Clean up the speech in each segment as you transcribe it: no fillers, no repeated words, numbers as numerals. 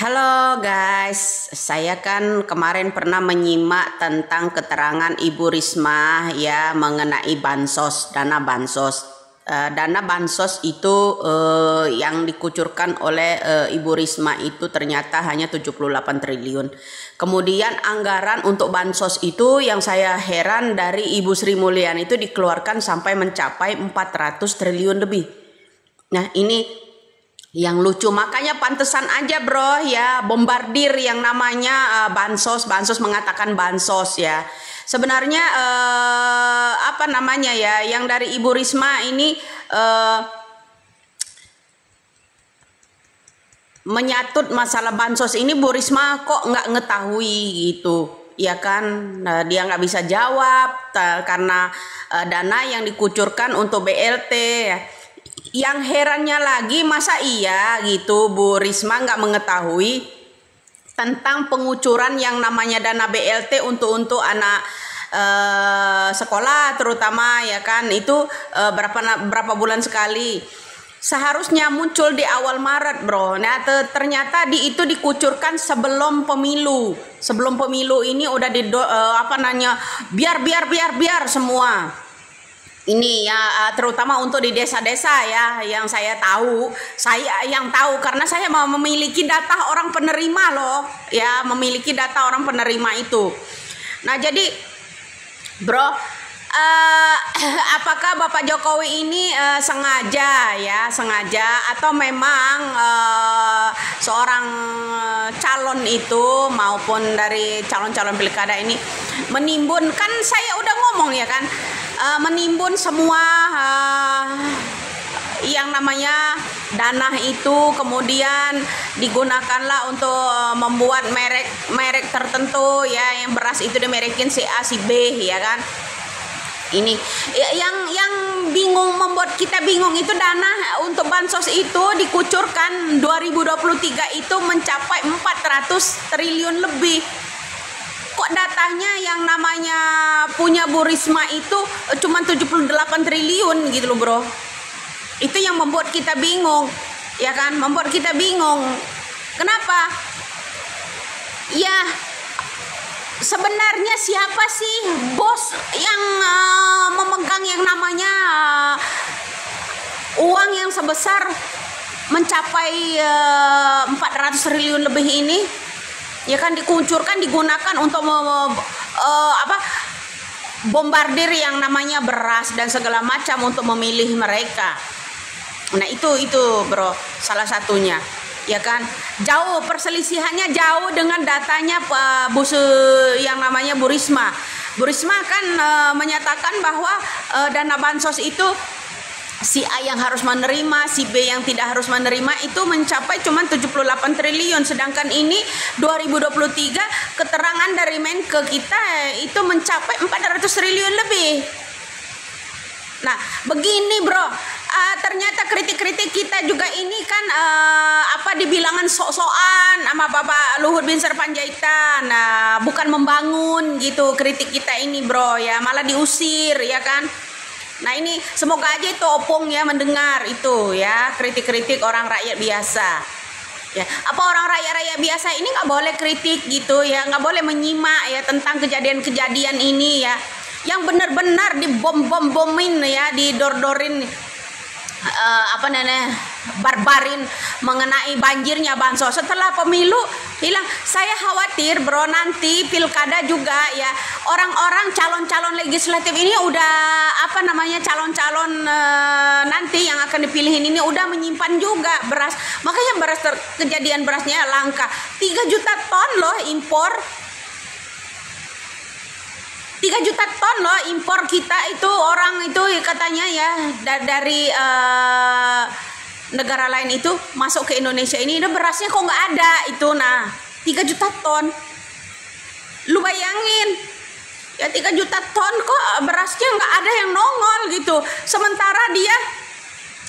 Halo guys, saya kan kemarin pernah menyimak tentang keterangan Ibu Risma ya mengenai bansos, dana bansos. Dana bansos itu yang dikucurkan oleh Ibu Risma itu ternyata hanya 78 triliun. Kemudian anggaran untuk bansos itu yang saya heran dari Ibu Sri Mulyani itu dikeluarkan sampai mencapai 400 triliun lebih. Nah ini yang lucu, makanya pantesan aja bro ya bombardir yang namanya bansos mengatakan bansos ya. Sebenarnya apa namanya ya yang dari Ibu Risma ini menyatut masalah bansos ini Bu Risma kok nggak ngetahui gitu ya kan. Dia nggak bisa jawab karena dana yang dikucurkan untuk BLT ya. Yang herannya lagi masa iya gitu Bu Risma nggak mengetahui tentang pengucuran yang namanya dana BLT untuk anak sekolah terutama ya kan itu berapa bulan sekali. Seharusnya muncul di awal Maret bro. Nah ternyata itu dikucurkan sebelum pemilu. Sebelum pemilu ini udah biar semua. Ini ya terutama untuk di desa-desa ya yang saya tahu karena saya mau memiliki data orang penerima loh ya, memiliki data orang penerima itu. Nah jadi bro, apakah Bapak Jokowi ini sengaja atau memang seorang calon itu maupun dari calon-calon pilkada ini menimbun, kan saya udah ngomong ya kan, menimbun semua yang namanya dana itu kemudian digunakanlah untuk membuat merek tertentu ya, yang beras itu dimerekin si A si B ya kan. Ini yang bingung, membuat kita bingung itu dana untuk bansos itu dikucurkan 2023 itu mencapai 400 triliun lebih. Kok datanya yang namanya punya Bu Risma itu cuma 78 triliun gitu loh bro. Itu yang membuat kita bingung ya kan, membuat kita bingung. Kenapa? Ya sebenarnya siapa sih bos yang memegang yang namanya uang yang sebesar mencapai 400 triliun lebih ini? Ya kan dikucurkan, digunakan untuk bombardir yang namanya beras dan segala macam untuk memilih mereka. Nah itu bro salah satunya ya kan. Jauh perselisihannya jauh dengan datanya yang namanya Bu Risma. Bu Risma kan menyatakan bahwa dana bansos itu si A yang harus menerima, si B yang tidak harus menerima itu mencapai cuma 78 triliun. Sedangkan ini 2023 keterangan dari Menke kita itu mencapai 400 triliun lebih. Nah begini bro, ternyata kritik-kritik kita juga ini kan dibilangan sok-sokan sama Bapak Luhut Binsar Panjaitan. Bukan membangun gitu kritik kita ini bro ya, malah diusir ya kan. Nah ini semoga aja itu opung ya mendengar itu ya kritik-kritik orang rakyat biasa ya. Apa orang rakyat biasa ini nggak boleh kritik gitu ya, nggak boleh menyimak ya tentang kejadian-kejadian ini ya, yang benar-benar dibom-bomin ya, didor-dorin barbarin mengenai banjirnya bansos. Setelah pemilu hilang. Saya khawatir bro nanti pilkada juga ya, orang-orang calon-calon legislatif ini udah calon-calon nanti yang akan dipilihin ini udah menyimpan juga beras. Makanya kejadian berasnya langka. 3 juta ton loh impor. 3 juta ton loh impor kita itu, orang itu katanya ya dari negara lain itu masuk ke Indonesia ini, udah berasnya kok nggak ada itu. Nah 3 juta ton, lu bayangin ya 3 juta ton kok berasnya nggak ada yang nongol gitu. Sementara dia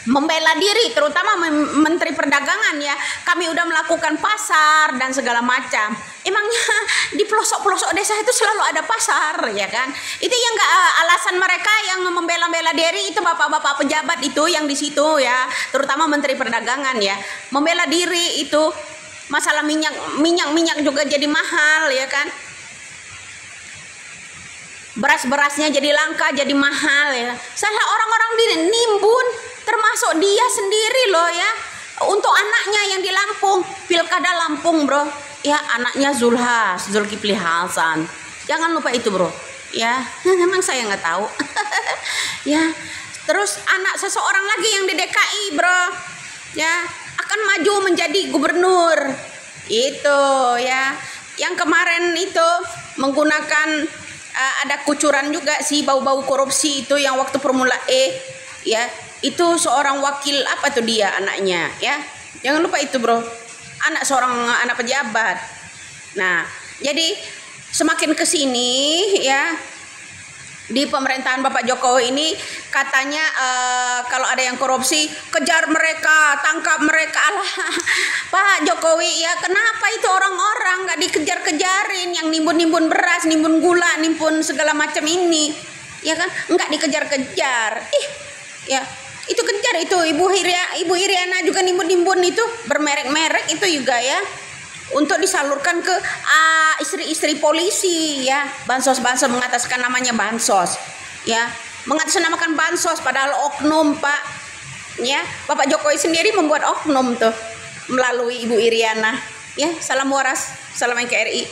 membela diri, terutama Menteri Perdagangan ya, kami udah melakukan pasar dan segala macam. Emangnya di pelosok-pelosok desa itu selalu ada pasar ya kan? Itu yang nggak alasan mereka yang membela diri itu bapak-bapak pejabat itu yang di situ ya, terutama Menteri Perdagangan ya, membela diri itu masalah minyak juga jadi mahal, ya kan? Beras-berasnya jadi langka, jadi mahal, ya. Salah orang-orang nimbun, termasuk dia sendiri loh, ya. Untuk anaknya yang di Lampung, Pilkada Lampung, bro, ya, anaknya Zulkifli Hasan. Jangan lupa itu, bro, ya. Memang saya nggak tahu. Ya, terus anak seseorang lagi yang di DKI, bro, ya, akan maju menjadi gubernur. Itu, ya, yang kemarin itu menggunakan ada kucuran juga sih, bau-bau korupsi itu yang waktu Formula E, ya, itu seorang wakil apa tuh dia anaknya, ya, jangan lupa itu, bro, seorang anak pejabat. Nah, jadi semakin kesini, ya, di pemerintahan Bapak Jokowi ini katanya kalau ada yang korupsi, kejar mereka, tangkap mereka. Alah, Pak Jokowi, ya, kenapa itu orang-orang nggak dikejar-kejarin, yang nimbun-nimbun beras, nimbun gula, nimbun segala macam ini, ya kan, nggak dikejar-kejar. Ya, itu kejar itu Ibu Iriana juga nimbun-nimbun itu bermerek-merek itu juga, ya, untuk disalurkan ke istri-istri polisi, ya, bansos mengataskan namanya bansos, ya, mengatasnamakan bansos padahal oknum, Pak, ya. Bapak Jokowi sendiri membuat oknum tuh melalui Ibu Iriana, ya. Salam waras, salam NKRI.